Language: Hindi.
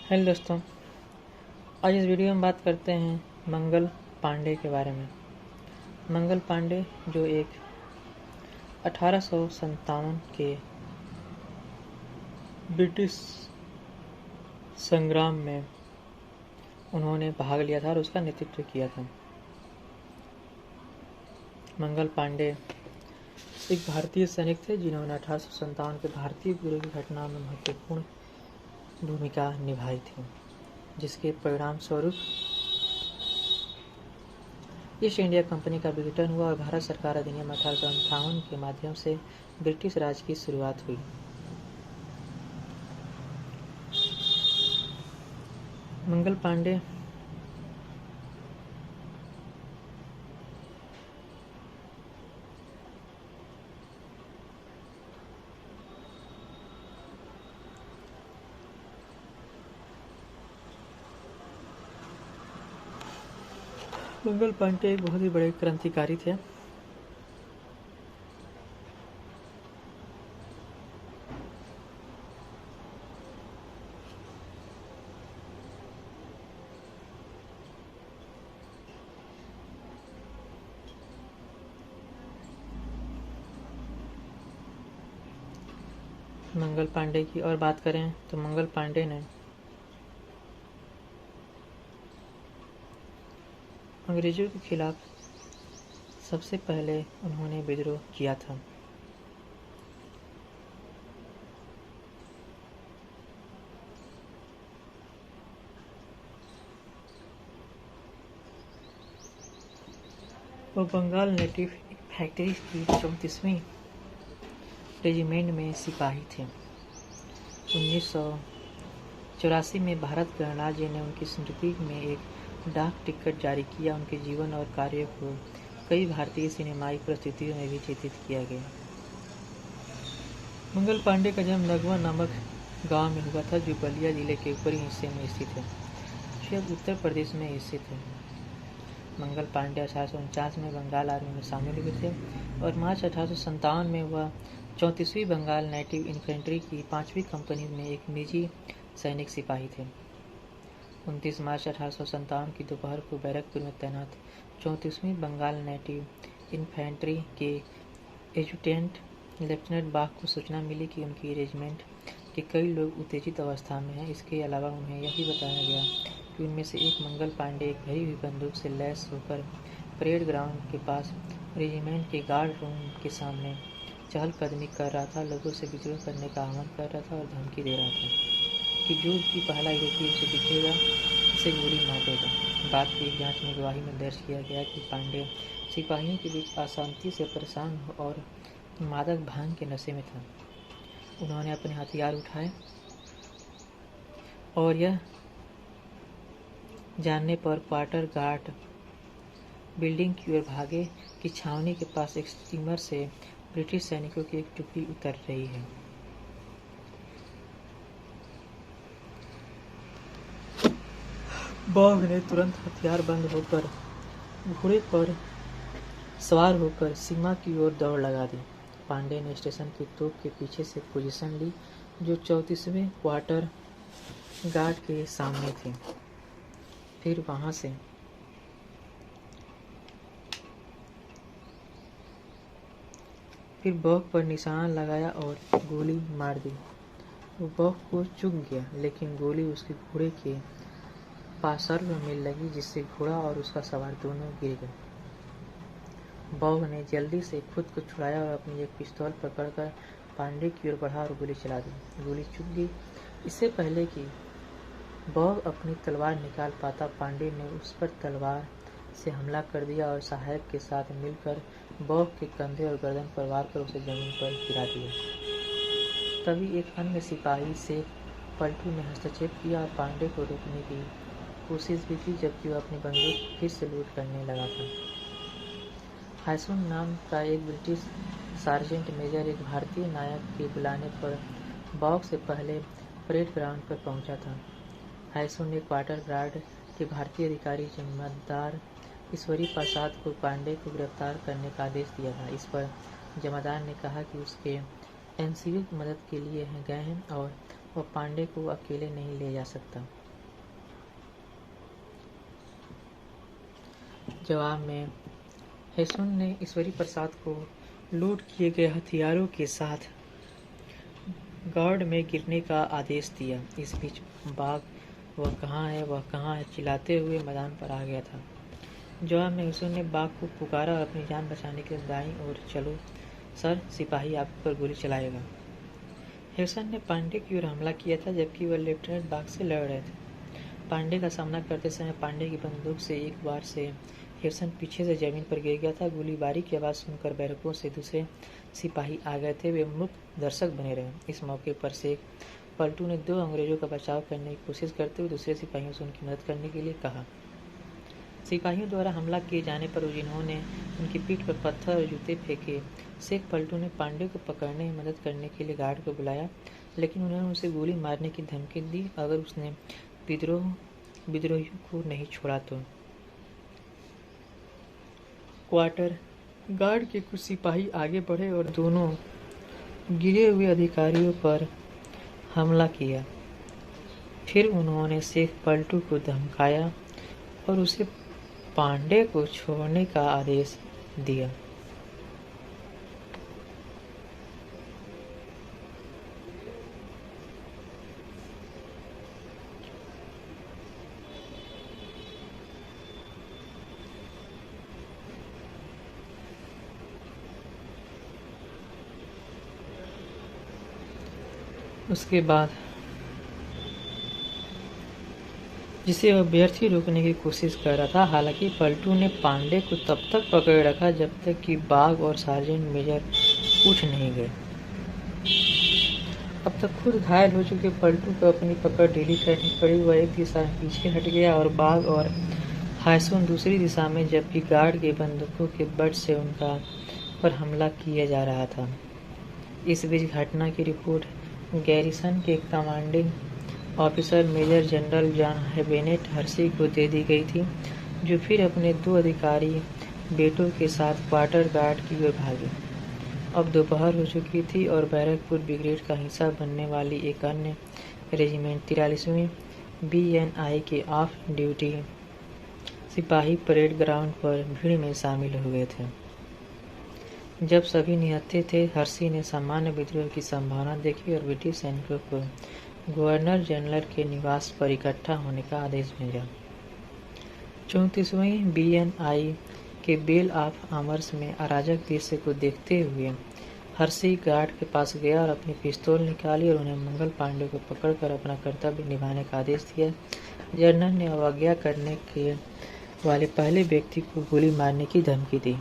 हेलो दोस्तों, आज इस वीडियो में बात करते हैं मंगल पांडे के बारे में। मंगल पांडे जो एक 1857 के ब्रिटिश संग्राम में उन्होंने भाग लिया था और उसका नेतृत्व किया था। मंगल पांडे एक भारतीय सैनिक थे जिन्होंने 1857 के भारतीय विद्रोह की घटना में महत्वपूर्ण भूमिका निभाई थी, जिसके परिणाम स्वरूप ईस्ट इंडिया कंपनी का विघटन हुआ और भारत सरकार अधिनियम 1858 के माध्यम से ब्रिटिश राज की शुरुआत हुई। मंगल पांडे एक बहुत ही बड़े क्रांतिकारी थे। मंगल पांडे की और बात करें तो मंगल पांडे ने अंग्रेजों के खिलाफ सबसे पहले उन्होंने विद्रोह किया था। वो बंगाल नेटिव फैक्ट्री की 34वीं रेजिमेंट में सिपाही थे। 1984 में भारत गणराज्य ने उनकी स्मृति में एक डाक टिकट जारी किया। उनके जीवन और कार्य को कई भारतीय सिनेमाई प्रस्तुतियों में भी चित्रित किया गया। मंगल पांडे का जन्म नगवा नामक गांव में हुआ था, जो बलिया जिले के ऊपरी हिस्से में स्थित है, जो उत्तर प्रदेश में स्थित है। मंगल पांडे 1849 में बंगाल आर्मी में शामिल हुए थे और मार्च 1857 में वह 34वीं बंगाल नेटिव इन्फेंट्री की 5वीं कंपनी में एक निजी सैनिक सिपाही थे। 29 मार्च 1857 की दोपहर को बैरकपुर में तैनात 34वीं बंगाल नेटिव इन्फेंट्री के एजुटेंट लेफ्टिनेंट बाग को सूचना मिली कि उनकी रेजिमेंट के कई लोग उत्तेजित अवस्था में हैं। इसके अलावा उन्हें यह भी बताया गया कि उनमें से एक मंगल पांडे एक भरी हुई बंदूक से लैस होकर परेड ग्राउंड के पास रेजिमेंट के गार्ड रूम के सामने चहलकदमी कर रहा था, लोगों से विद्रोह करने का आह्वान कर रहा था और धमकी दे रहा था कि जो भी पहला यूरोपीय उसे दिखेगा उसे गोली मार देगा। बात की जांच में गवाही में दर्ज किया गया कि पांडे सिपाहियों के बीच अशांति से परेशान और मादक भांग के नशे में था। उन्होंने अपने हथियार उठाए और यह जानने पर क्वार्टर गार्ड बिल्डिंग की ओर भागे कि छावनी के पास एक स्टीमर से ब्रिटिश सैनिकों की एक टुकड़ी उतर रही है। बॉब ने तुरंत हथियार बंद होकर घोड़े पर सवार होकर सीमा की ओर दौड़ लगा दी। पांडे ने स्टेशन की तोप के पीछे से पोजीशन ली, जो 34वें क्वार्टर गार्ड के सामने थी। फिर वहां से बॉब पर निशाना लगाया और गोली मार दी। वो बॉब को चूक गया, लेकिन गोली उसके घोड़े के पार्श्व में लगी, जिससे घोड़ा और उसका सवार दोनों गिर गए। बॉब ने जल्दी से खुद को छुड़ाया और अपनी एक पिस्तौल पकड़कर पांडे की ओर बढ़ा और गोली चला दी। गोली चूक गई। इससे पहले कि बॉब अपनी तलवार निकाल पाता, पांडे ने उस पर तलवार से हमला कर दिया और सहायक के साथ मिलकर बॉब के कंधे और गर्दन पर वार कर उसे जमीन पर गिरा दिया। तभी एक अन्य सिपाही से पलटू ने हस्तक्षेप किया और पांडे को रोकने की कोशिश भी की, जबकि वह अपनी बंदूक फिर से लूट करने लगा था। हाइसन नाम का एक ब्रिटिश सार्जेंट मेजर एक भारतीय नायक के बुलाने पर बॉब से पहले परेड ग्राउंड पर पहुंचा था। हाइसन ने क्वार्टर गार्ड के भारतीय अधिकारी जमादार ईश्वरी प्रसाद को पांडे को गिरफ्तार करने का आदेश दिया था। इस पर जमादार ने कहा कि उसके एनसीयू मदद के लिए गए हैं और वह पांडे को अकेले नहीं ले जा सकता। जवाब में हेसुन ने ईश्वरी प्रसाद को लूट किए गए हथियारों के साथ गार्ड में गिरने का आदेश दिया। इस बीच बाघ वह कहाँ है चिल्लाते हुए मैदान पर आ गया था। जवाब में हेसुन ने बाघ को पुकारा और अपनी जान बचाने के लिए दाईं ओर चलो सर, सिपाही आप पर गोली चलाएगा। हेसन ने पांडे की ओर हमला किया था, जबकि वह लेफ्टिनेंट बाघ से लड़ रहे थे। पांडे का सामना करते समय पांडे की बंदूक से एक बार से हेसन पीछे से जमीन पर गिर गया था। गोलीबारी की आवाज़ सुनकर बैरकों से दूसरे सिपाही आ गए थे। वे मूक दर्शक बने रहे। इस मौके पर से एक पलटू ने 2 अंग्रेजों का बचाव करने की कोशिश करते हुए दूसरे सिपाहियों से उनकी मदद करने के लिए कहा। सिपाहियों द्वारा हमला किए जाने पर जिन्होंने उनकी पीठ पर पत्थर और जूते फेंके, शेख पलटू ने पांडे को पकड़ने में मदद करने के लिए गार्ड को बुलाया, लेकिन उन्होंने उसे गोली मारने की धमकी दी अगर उसने विद्रोहियों को नहीं छोड़ा तो। क्वार्टर गार्ड के कुछ सिपाही आगे बढ़े और दोनों गिरे हुए अधिकारियों पर हमला किया। फिर उन्होंने शेख पलटू को धमकाया और उसे पांडे को छोड़ने का आदेश दिया। उसके बाद जिसे वह व्यर्थ ही रोकने की कोशिश कर रहा था। हालांकि पलटू ने पांडे को तब तक पकड़ रखा जब तक कि बाघ और सार्जेंट मेजर उठ नहीं गए। अब तक खुद घायल हो चुके पलटू को अपनी पकड़ ढीली करनी पड़ी। वह एक दिशा में पीछे हट गया और बाघ और हायसुन दूसरी दिशा में, जबकि गार्ड के बंदूकों के बट से उनका पर हमला किया जा रहा था। इस बीच घटना की रिपोर्ट गैरिसन के commanding officer major general John Bennet Hearsey को दे दी गई थी, जो फिर अपने 2 अधिकारी बेटों के साथ क्वार्टर गार्ड की ओर भागे। अब दोपहर हो चुकी थी और बैरकपुर ब्रिगेड का हिस्सा बनने वाली एक अन्य रेजिमेंट 43वीं BNI के ऑफ ड्यूटी सिपाही परेड ग्राउंड पर भीड़ में शामिल हुए थे। जब सभी निहत्थे थे, हर्सी ने सामान्य विद्रोह की संभावना देखी और ब्रिटिश सैनिकों को गवर्नर जनरल के निवास पर इकट्ठा होने का आदेश भेजा। 34वीं BNI के बेल ऑफ आर्म्स में अराजक दृश्य को देखते हुए हर्सी गार्ड के पास गया और अपनी पिस्तौल निकाली और उन्हें मंगल पांडे को पकड़कर अपना कर्तव्य निभाने का आदेश दिया। जनरल ने अवज्ञा करने के वाले पहले व्यक्ति को गोली मारने की धमकी दी।